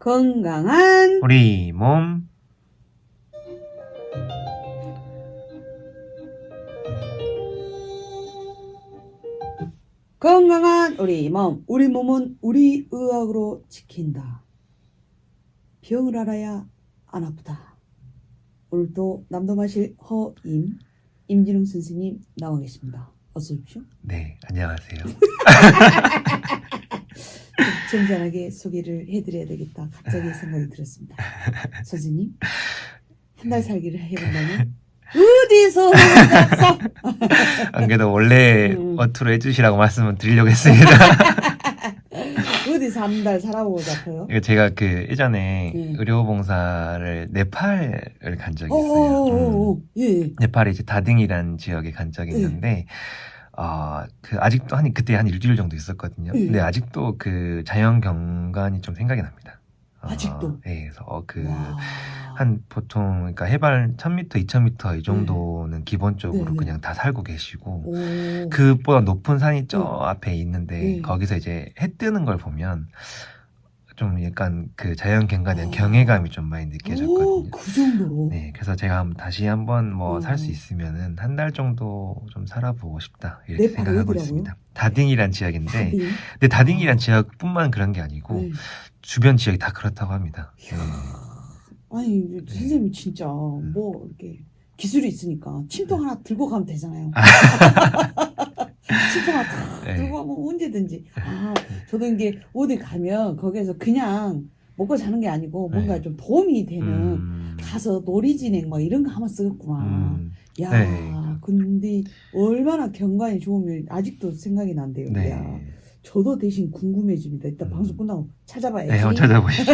건강한 우리 몸. 건강한 우리 몸. 우리 몸은 우리 의학으로 지킨다. 병을 알아야 안 아프다. 오늘도 남도마실 허임 임진웅 선생님 나와 계십니다. 어서 오십시오. 네, 안녕하세요. 점잖하게 소개를 해드려야 되겠다. 갑자기 생각이 들었습니다. 선생님, 한 달 살기를 해본다면 어디서 잡서? 안 그래도 원래 어투로 해주시라고 말씀을 드리려고 했습니다. 어디서 한 달 살아보고 잡혀요? 이거 제가 그 예전에 네. 의료봉사를 네팔을 간 적이 있어요. 어어어어, 예. 네팔의 이제 다딩이라는 지역에 간 적이 있는데, 그 아직도 그때 한 일주일 정도 있었거든요. 예. 근데 아직도 그 자연 경관이 좀 생각이 납니다. 아직도? 네, 그래서 와. 한 보통 그러니까 해발 1000m, 2000m 이 정도는 기본적으로 네, 네. 그냥 다 살고 계시고, 오. 그보다 높은 산이 저 앞에 있는데, 네. 거기서 이제 해 뜨는 걸 보면 좀 약간 그 자연 경관에 대한 아. 경외감이 좀 많이 오, 느껴졌거든요. 그 정도로? 네, 그래서 제가 다시 한번 살 수 어. 있으면은 한 달 정도 좀 살아보고 싶다 이렇게 네팔 생각하고 어디라고요? 있습니다. 다딩이란 지역인데, 다딩? 근데 다딩이란 지역뿐만 그런 게 아니고 네. 주변 지역이 다 그렇다고 합니다. 네. 아니, 선생님이 진짜 뭐 이렇게 기술이 있으니까 침통 하나 들고 가면 되잖아요. 침통 하나 탁 네. 들고 가면 언제든지. 저도 이게 어디 가면 거기에서 그냥 먹고 자는 게 아니고 뭔가 네. 좀 도움이 되는 가서 놀이진행 뭐 이런 거 한번 쓰겠구나. 야, 네. 근데 얼마나 경관이 좋으면 아직도 생각이 난대요. 야, 네. 저도 대신 궁금해집니다. 이따 방송 끝나고 찾아봐야지. 네, 한번 찾아보시죠.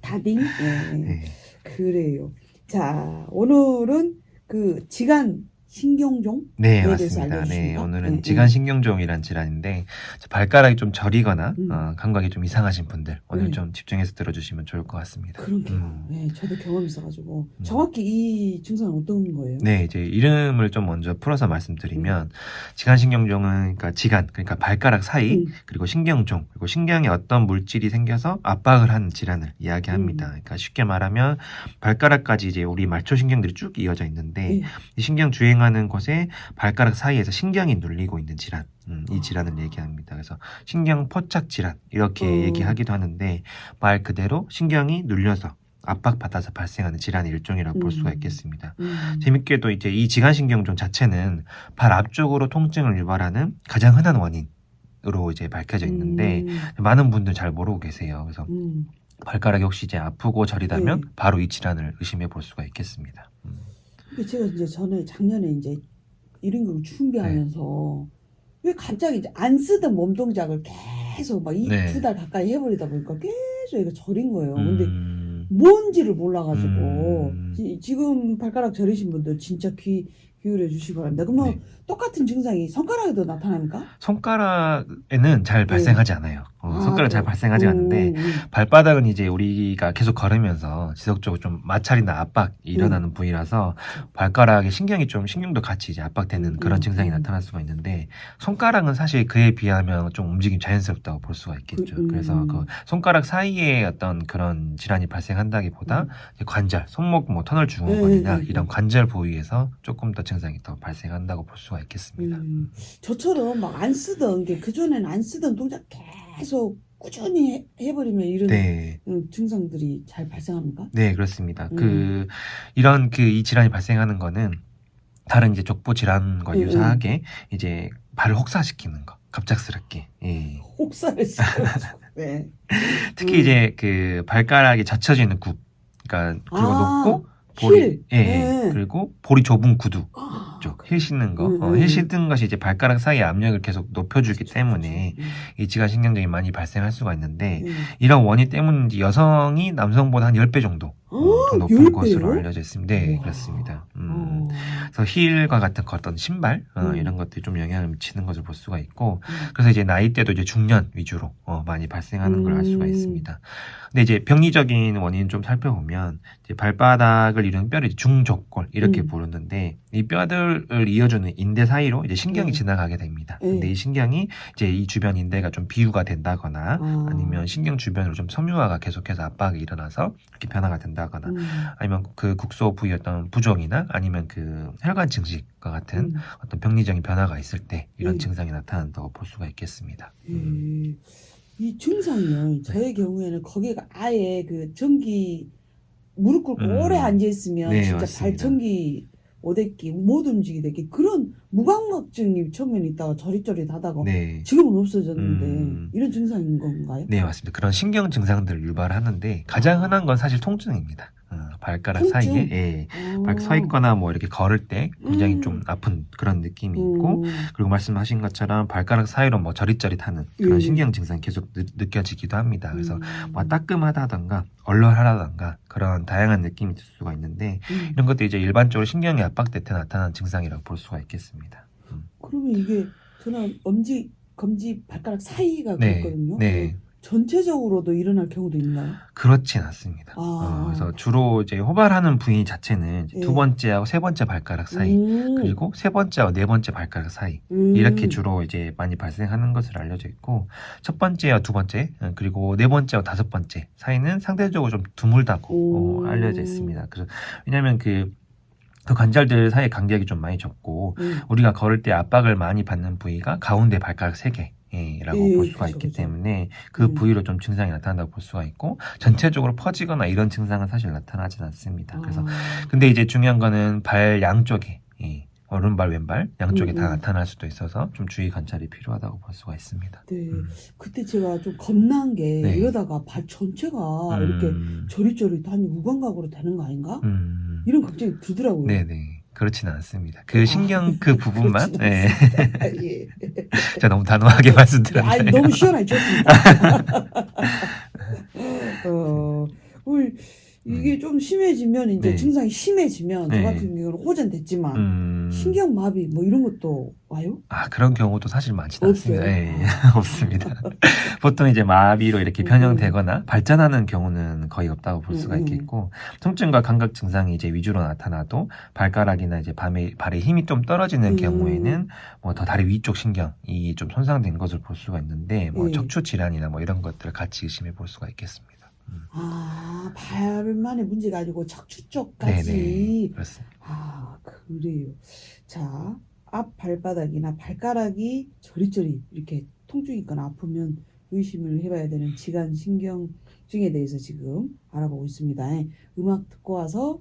다딩? 네. 네. 그래요. 자, 오늘은 그 지간 신경종? 네, 에 대해서 맞습니다. 네, 알려주십니까? 오늘은 지간신경종이란 질환인데, 발가락이 좀 저리거나 감각이 좀 이상하신 분들 오늘 좀 집중해서 들어주시면 좋을 것 같습니다. 그러게요. 네, 저도 경험이 있어가지고 정확히 이 증상은 어떤 거예요? 네, 이제 이름을 좀 먼저 풀어서 말씀드리면, 지간신경종은 그러니까 지간, 그러니까 발가락 사이, 그리고 신경종, 그리고 신경에 어떤 물질이 생겨서 압박을 하는 질환을 이야기합니다. 그러니까 쉽게 말하면 발가락까지 이제 우리 말초신경들이 쭉 이어져 있는데, 이 신경 주행하는 곳에 발가락 사이에서 신경이 눌리고 있는 질환, 이 질환을 얘기합니다. 그래서 신경 포착 질환 이렇게 얘기하기도 하는데, 말 그대로 신경이 눌려서 압박받아서 발생하는 질환의 일종이라고 볼 수가 있겠습니다. 재밌게도 이제 이 지간신경종 자체는 발 앞쪽으로 통증을 유발하는 가장 흔한 원인으로 이제 밝혀져 있는데, 많은 분들 잘 모르고 계세요. 그래서 발가락이 혹시 이제 아프고 저리다면 바로 이 질환을 의심해 볼 수가 있겠습니다. 근데 제가 이제 작년에 이제 이런 걸 준비하면서 왜 갑자기 이제 안 쓰던 몸 동작을 계속 막 2달 가까이 해버리다 보니까 계속 이거 저린 거예요. 근데 뭔지를 몰라가지고 지금 발가락 저리신 분들 진짜 귀 기울여 주시기 바랍니다. 그러면 똑같은 증상이 손가락에도 나타납니까? 손가락에는 잘 발생하지 않아요. 손가락은 잘 발생하지 않는데, 발바닥은 이제 우리가 계속 걸으면서 지속적으로 좀 마찰이나 압박이 일어나는 부위라서 발가락에 신경도 같이 이제 압박되는 그런 증상이 나타날 수가 있는데, 손가락은 사실 그에 비하면 좀 움직임이 자연스럽다고 볼 수가 있겠죠. 그래서 그 손가락 사이에 어떤 그런 질환이 발생한다기보다 관절, 손목 뭐 터널 증후군이나 이런 관절 부위에서 조금 더 증상이 더 발생한다고 볼 수가 있겠습니다. 저처럼 막 안 쓰던 게 그전에는 안 쓰던 동작 계속 꾸준히 해버리면 이런 증상들이 잘 발생합니까? 네, 그렇습니다. 이 질환이 발생하는 거는 다른 이제 족보 질환과 유사하게 이제 발을 혹사시키는 거, 갑작스럽게. 혹사를 시켜가지고. 네. 특히 이제 그 발가락이 젖혀지는 굽, 그러니까 그리고 높고 볼이 그리고 볼이 좁은 구두 쪽, 힐 신는 거, 힐 신는 것이 이제 발가락 사이의 압력을 계속 높여주기 때문에 이 지간신경종이 많이 발생할 수가 있는데, 이런 원인 때문인지 여성이 남성보다 한 10배 정도 더 높은 10배요? 것으로 알려져 있습니다. 네, 그렇습니다. 그래서 힐과 같은 어떤 신발 이런 것들이 좀 영향을 미치는 것을 볼 수가 있고 그래서 이제 나이대도 이제 중년 위주로 많이 발생하는 걸 알 수가 있습니다. 근데 이제 병리적인 원인 좀 살펴보면 이제 발바닥을 이루는 뼈를 이제 중족골 이렇게 부르는데 이 뼈들을 이어주는 인대 사이로 이제 신경이 지나가게 됩니다. 근데 이 신경이 이제 이 주변 인대가 좀 비유가 된다거나 아니면 신경 주변으로 좀 섬유화가 계속해서 압박이 일어나서 이렇게 변화가 된다거나 아니면 그 국소 부위 어떤 부종이나 아니면 그 혈관 증식과 같은 어떤 병리적인 변화가 있을 때 이런 증상이 나타난다고 볼 수가 있겠습니다. 이 증상이요. 저의 경우에는 거기가 아예 그 전기 무릎 꿇고 오래 앉아 있으면 네, 진짜 맞습니다. 발 전기 오대기 못 움직이게 그런 무감각증이 처음에는 있다가 저릿저릿하다가 네. 지금은 없어졌는데 이런 증상인 건가요? 네, 맞습니다. 그런 신경 증상들을 유발하는데 가장 흔한 건 사실 통증입니다. 발가락 통증? 사이에 예, 서 있거나 뭐 이렇게 걸을 때 굉장히 좀 아픈 그런 느낌이 있고 그리고 말씀하신 것처럼 발가락 사이로 뭐 저릿저릿하는 그런 신경 증상이 계속 느껴지기도 합니다. 그래서 뭐 따끔하다던가 얼얼하다던가 그런 다양한 느낌이 들 수가 있는데 이런 것도 이제 일반적으로 신경이 압박될 때 나타나는 증상이라고 볼 수가 있겠습니다. 그러면 이게 저는 엄지, 검지, 발가락 사이가 네, 그랬거든요. 네. 전체적으로도 일어날 경우도 있나요? 그렇진 않습니다. 그래서 주로 이제 호발하는 부위 자체는 이제 두 번째하고 세 번째 발가락 사이, 그리고 세 번째하고 네 번째 발가락 사이 이렇게 주로 이제 많이 발생하는 것으로 알려져 있고 첫 번째와 두 번째 그리고 네 번째와 다섯 번째 사이는 상대적으로 좀 드물다고 알려져 있습니다. 그래서 왜냐하면 그 관절들 사이의 간격이 좀 많이 적고 우리가 걸을 때 압박을 많이 받는 부위가 가운데 발가락 3개 라고 볼 수가 있기 때문에 그 부위로 좀 증상이 나타난다고 볼 수가 있고 전체적으로 퍼지거나 이런 증상은 사실 나타나진 않습니다. 그래서 근데 이제 중요한 거는 발 양쪽에 오른발 왼발 양쪽에 다 나타날 수도 있어서 좀 주의 관찰이 필요하다고 볼 수가 있습니다. 네, 그때 제가 좀 겁난 게 이러다가 발 전체가 이렇게 저릿저릿하니 무감각으로 되는 거 아닌가? 이런 걱정이 들더라고요. 네네. 그렇지는 않습니다. 그 신경 그 부분만. 네. 예. 제가 너무 단호하게 말씀드렸는데. 너무 시원하게 좋습니다. 이게 좀 심해지면 이제 증상이 심해지면 저 같은 경우는 호전됐지만 신경마비 뭐 이런 것도 와요? 그런 경우도 사실 많지는 않습니다. 네, 없습니다. 보통 이제 마비로 이렇게 변형되거나 발전하는 경우는 거의 없다고 볼 수가 있겠고 통증과 감각 증상이 이제 위주로 나타나도 발가락이나 이제 발에 힘이 좀 떨어지는 경우에는 뭐 더 다리 위쪽 신경이 좀 손상된 것을 볼 수가 있는데 뭐 척추 질환이나 뭐 이런 것들을 같이 의심해 볼 수가 있겠습니다. 발만의 문제가 아니고 척추 쪽까지. 네네, 그렇습니다. 그래요. 자, 앞 발바닥이나 발가락이 저릿저릿 이렇게 통증이 있거나 아프면 의심을 해봐야 되는 지간신경증에 대해서 지금 알아보고 있습니다. 음악 듣고 와서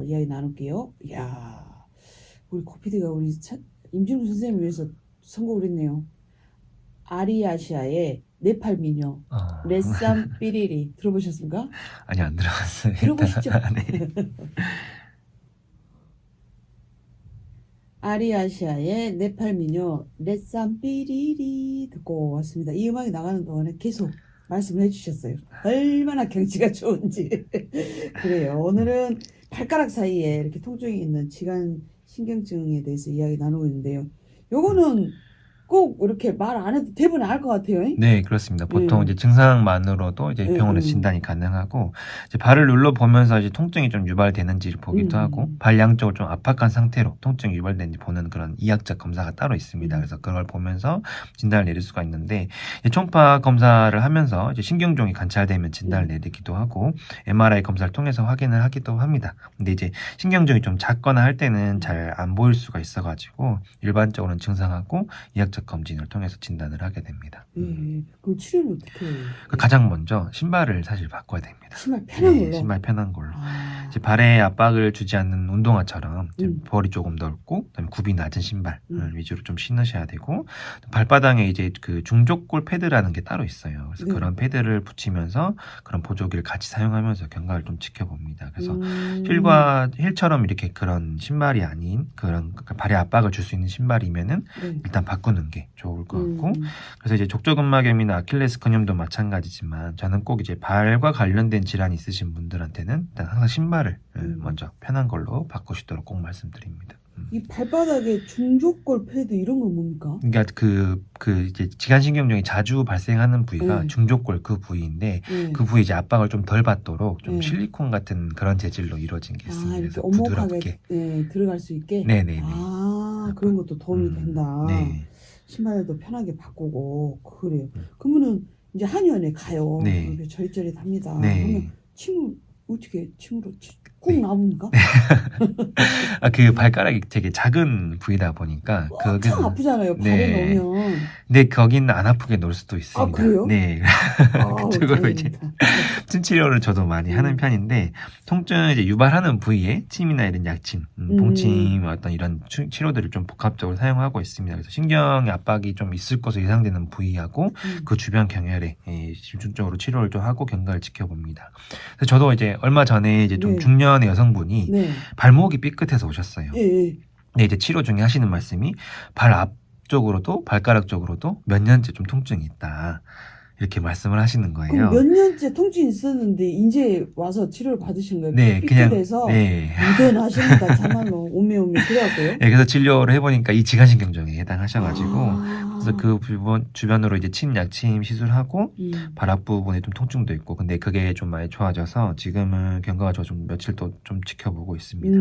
이야기 나눌게요. 이야, 우리 코피디가 우리 임진우 선생님을 위해서 선곡을 했네요. 아리아시아의 네팔 미녀 레쌈 삐리리 들어보셨습니까? 아니, 안 들어봤어요. 들어보시죠. 네. 아리아시아의 네팔 미녀 레쌈 삐리리 듣고 왔습니다. 이 음악이 나가는 동안에 계속 말씀을 해주셨어요. 얼마나 경치가 좋은지. 그래요. 오늘은 발가락 사이에 이렇게 통증이 있는 지간 신경증에 대해서 이야기 나누고 있는데요. 요거는 꼭 이렇게 말 안 해도 대부분 알 것 같아요. 네, 그렇습니다. 보통 이제 증상만으로도 이제 병원에서 진단이 가능하고 이제 발을 눌러 보면서 이제 통증이 좀 유발되는지를 보기도 하고 발 양쪽을 좀 압박한 상태로 통증이 유발되는지 보는 그런 이학적 검사가 따로 있습니다. 그래서 그걸 보면서 진단을 내릴 수가 있는데 초음파 검사를 하면서 이제 신경종이 관찰되면 진단을 내리기도 하고 MRI 검사를 통해서 확인을 하기도 합니다. 근데 이제 신경종이 좀 작거나 할 때는 잘 안 보일 수가 있어가지고 일반적으로는 증상하고 이학적 검진을 통해서 진단을 하게 됩니다. 그럼 치료는 어떻게 해요? 가장 먼저 신발을 사실 바꿔야 됩니다. 신발 편한 걸로? 신발 편한 걸로. 이제 발에 압박을 주지 않는 운동화처럼 볼이 조금 넓고 그다음에 굽이 낮은 신발 위주로 좀 신으셔야 되고 발바닥에 이제 그 중족골 패드라는 게 따로 있어요. 그래서 그런 패드를 붙이면서 그런 보조기를 같이 사용하면서 견갑을 좀 지켜봅니다. 그래서 힐처럼 이렇게 그런 신발이 아닌 그런 발에 압박을 줄 수 있는 신발이면은 일단 바꾸는 게 좋을 것 같고 그래서 이제 족저근막염이나 아킬레스 근염도 마찬가지지만 저는 꼭 이제 발과 관련된 질환이 있으신 분들한테는 일단 항상 신발을 먼저 편한 걸로 바꾸시도록 꼭 말씀드립니다. 이 발바닥에 중족골 패드 이런 건 뭡니까? 그러니까 이제 지간신경종이 자주 발생하는 부위가 중족골 그 부위인데 그 부위 이제 압박을 좀 덜 받도록 좀 실리콘 같은 그런 재질로 이루어진 게 있습니다. 이렇게 그래서 오목하게 부드럽게 들어갈 수 있게. 네네네. 그런 것도 도움이 된다. 네. 신발도 편하게 바꾸고 그래요. 그러면은 이제 한의원에 가요. 네. 이렇게 저릿저릿합니다. 네. 그러면 침을 어떻게 침으로 꾹 네. 나옵니까? 그 발가락이 되게 작은 부위다 보니까 엄청 아프잖아요. 발에 네. 넣으면. 근데 거기는 안 아프게 놓을 수도 있습니다. 그래요? 네. 그쪽으로 이제 침 치료를 저도 많이 하는 편인데 통증을 이제 유발하는 부위에 침이나 이런 약침, 봉침 어떤 이런 치료들을 좀 복합적으로 사용하고 있습니다. 그래서 신경의 압박이 좀 있을 것으로 예상되는 부위하고 그 주변 경혈에 집중적으로 치료를 좀 하고 경과를 지켜봅니다. 그래서 저도 이제 얼마 전에 이제 좀 중년의 여성분이 발목이 삐끗해서 오셨어요. 근데 이제 치료 중에 하시는 말씀이 발 앞쪽으로도 발가락 쪽으로도 몇 년째 좀 통증이 있다. 이렇게 말씀을 하시는 거예요. 그럼 몇 년째 통증이 있었는데 이제 와서 치료를 받으신 거예요? 네, 삐끗해서 무던하십니다. 참말로 오메오메 그래갖고요. 네, 그래서 진료를 해보니까 이 지간신경종에 해당하셔가지고 그래서 그 주변으로 이제 침 약침 시술하고 발 앞부분에 좀 통증도 있고 근데 그게 좀 많이 좋아져서 지금은 경과가 좀 며칠 또 좀 지켜보고 있습니다.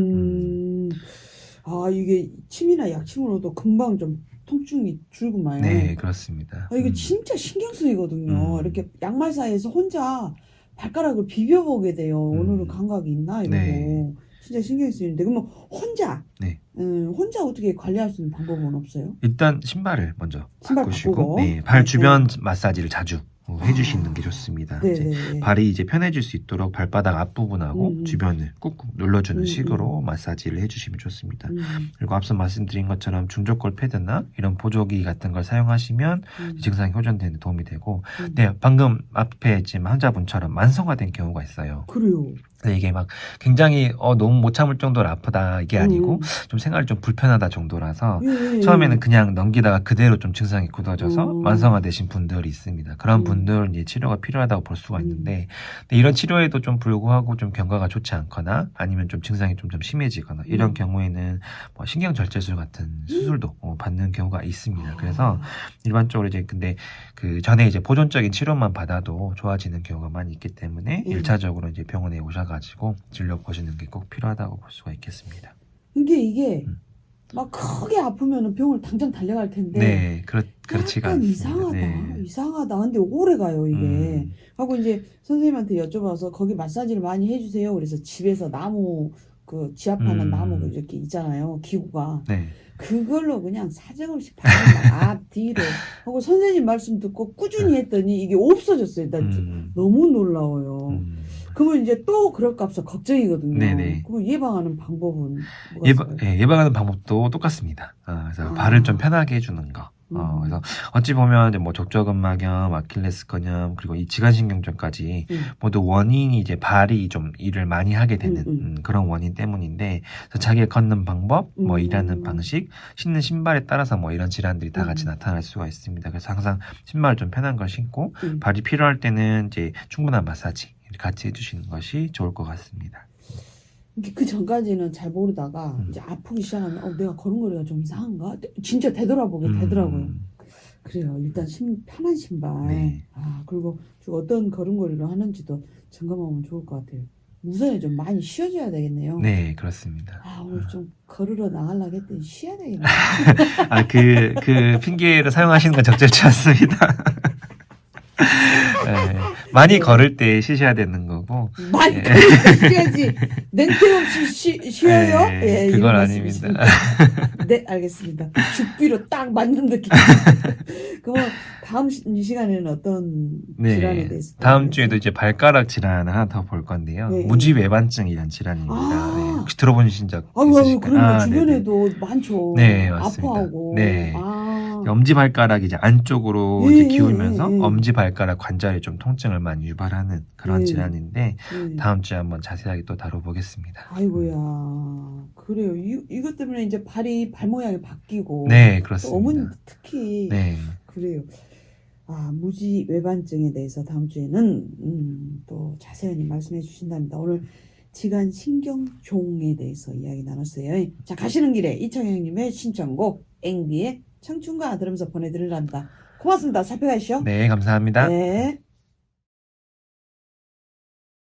이게 침이나 약침으로도 금방 좀 통증이 줄구만요. 네, 그렇습니다. 이게 진짜 신경 쓰이거든요. 이렇게 양말 사이에서 혼자 발가락을 비벼보게 돼요. 오늘은 감각이 있나 이러고. 진짜 신경이 쓰이는데 그러면 혼자 어떻게 관리할 수 있는 방법은 없어요? 일단 신발을 먼저 신발 바꾸시고 바꾸고. 발 주변 마사지를 자주 해주시는 게 좋습니다. 이제 발이 이제 편해질 수 있도록 발바닥 앞부분하고 주변을 꾹꾹 눌러주는 식으로 마사지를 해주시면 좋습니다. 그리고 앞서 말씀드린 것처럼 중족골 패드나 이런 보조기 같은 걸 사용하시면 증상이 호전되는 데 도움이 되고 네, 방금 앞에 지금 환자분처럼 만성화된 경우가 있어요. 그래요. 이게 막 굉장히 너무 못 참을 정도로 아프다 이게 아니고 좀 생활이 좀 불편하다 정도라서 처음에는 그냥 넘기다가 그대로 좀 증상이 굳어져서 만성화되신 분들이 있습니다. 그런 분들은 이제 치료가 필요하다고 볼 수가 있는데 근데 이런 치료에도 좀 불구하고 좀 경과가 좋지 않거나 아니면 좀 증상이 좀 심해지거나 이런 경우에는 뭐 신경절제술 같은 수술도 받는 경우가 있습니다. 그래서 일반적으로 이제 근데 그 전에 이제 보존적인 치료만 받아도 좋아지는 경우가 많이 있기 때문에 1차적으로 이제 병원에 오셔가지고 진료 보시는 게 꼭 필요하다고 볼 수가 있겠습니다. 이게 막 크게 아프면 병원을 당장 달려갈 텐데. 네, 그렇지가 약간 않습니다. 이상하다. 근데 오래 가요 이게. 하고 이제 선생님한테 여쭤봐서 거기 마사지를 많이 해주세요. 그래서 집에서 나무 지압하는 나무 이렇게 있잖아요. 기구가. 그걸로 그냥 사정없이 앞 뒤로 하고 선생님 말씀 듣고 꾸준히 했더니 이게 없어졌어요. 난 너무 놀라워요. 그러면 이제 또 그럴까 봐 걱정이거든요. 그럼 예방하는 방법은 뭐가 있어요? 예방하는 방법도 똑같습니다. 그래서 발을 좀 편하게 해주는 거. 그래서 어찌 보면 이제 뭐 족저근막염, 아킬레스건염 그리고 이 지간신경증까지 모두 원인이 이제 발이 좀 일을 많이 하게 되는 그런 원인 때문인데 그래서 자기가 걷는 방법, 뭐 일하는 방식, 신는 신발에 따라서 뭐 이런 질환들이 다 같이 나타날 수가 있습니다. 그래서 항상 신발을 좀 편한 걸 신고 발이 필요할 때는 이제 충분한 마사지 같이 해주시는 것이 좋을 것 같습니다. 그 전까지는 잘 모르다가 이제 아프기 시작하면 내가 걸음걸이가 좀 이상한가? 진짜 되돌아보게 되더라고요. 그래요. 일단 편한 신발. 그리고 어떤 걸음걸이를 하는지도 점검하면 좋을 것 같아요. 우선에 좀 많이 쉬어줘야 되겠네요. 네, 그렇습니다. 오늘 좀 걸으러 나가려고 했더니 쉬어야 되겠네요. 그 핑계를 사용하시는 건 적절치 않습니다. 많이 걸을 때 쉬셔야 되는 거고. 많이 걸을 때 쉬어야지. 냉틈없이 쉬어요? 그건 아닙니다. 네, 알겠습니다. 죽비로 딱 맞는 느낌. 그럼 다음 시간에는 어떤 질환에 대해서? 다음 주에도 이제 발가락 질환을 하나 더 볼 건데요. 무지외반증이라는 질환입니다. 혹시 들어보신 적 있으실까요? 그러면 주변에도 많죠. 네, 맞습니다. 아파하고. 엄지발가락이 이제 안쪽으로 이제 기울면서 엄지발가락 관절에 좀 통증을 많이 유발하는 그런 질환인데 다음 주에 한번 자세하게 또 다뤄보겠습니다. 아이고야, 그래요. 이것 때문에 이제 발 모양이 바뀌고. 네, 그렇습니다. 어머님도 특히. 그래요. 무지외반증에 대해서 다음 주에는 또 자세히 말씀해 주신답니다. 오늘 지간 신경종에 대해서 이야기 나눴어요. 자, 가시는 길에 이창영님의 신청곡 앵비의 청춘과 들으면서 보내드리란다. 고맙습니다. 살펴가시죠. 네, 감사합니다. 네.